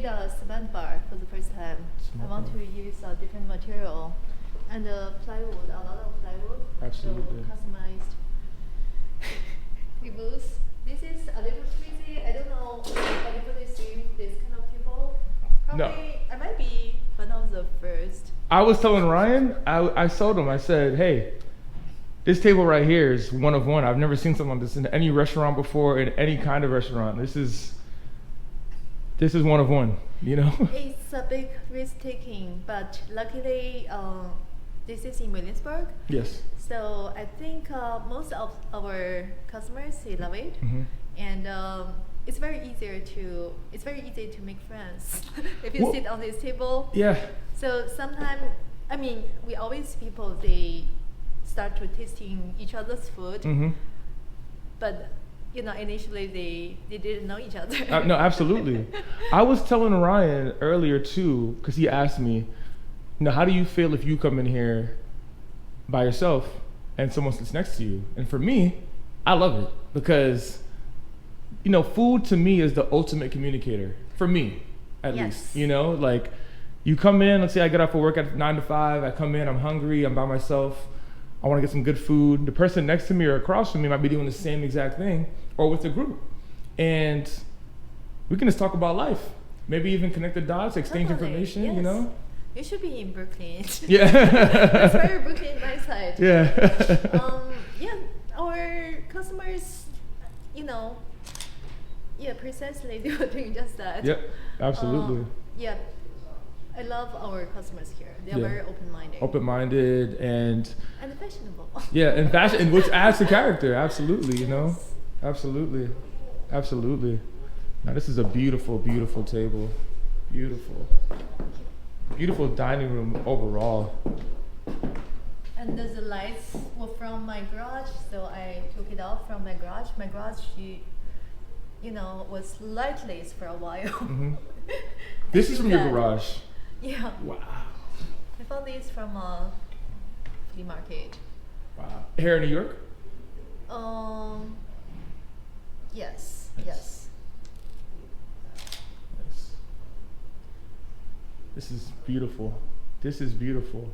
a cement bar for the first time. I want to use a different material and plywood, a lot of plywood. Absolutely. So customized tables. This is a little crazy. I don't know if anybody seen this kind of table. Probably, No. I might be one of the first. I was telling Ryan, I told him, I said, hey, this table right here is one of one. I've never seen something like this in any restaurant before, in any kind of restaurant. This is one of one, you know? It's a big risk taking, but luckily this is in Williamsburg. Yes. So I think most of our customers, they love it. Mm-hmm. And it's very easy to make friends if you Well, sit on this table. Yeah. So sometimes, I mean, we always people, they start to tasting each other's food, Mm-hmm. but you know, initially they didn't know each other. No, absolutely. I was telling Ryan earlier too, because he asked me, how do you feel if you come in here by yourself and someone sits next to you? And for me, I love it because, food to me is the ultimate communicator. For me, at least. Like you come in, let's say I get off of work at 9 to 5, I come in, I'm hungry, I'm by myself, I want to get some good food. The person next to me or across from me might be doing the same exact thing, or with a group. And we can just talk about life. Maybe even connect the dots, exchange Totally, information, yes. You should be in Brooklyn. Yeah. That's very Brooklyn my side. Yeah. Yeah, our customers, precisely they were doing just that. Yep, absolutely. Yeah, I love our customers here. They're very open-minded. Open-minded and fashionable. Yeah, and fashion, and which adds to character. Absolutely, Absolutely, absolutely. Now this is a beautiful, beautiful table. Beautiful, beautiful dining room overall. And the lights were from my garage, so I took it out from my garage. My garage, was lightless for a while. Mm-hmm. This is from your garage. Yeah. Wow. I found this from a flea market. Wow. Here in New York? Yes. Nice. Yes. Nice. This is beautiful. This is beautiful.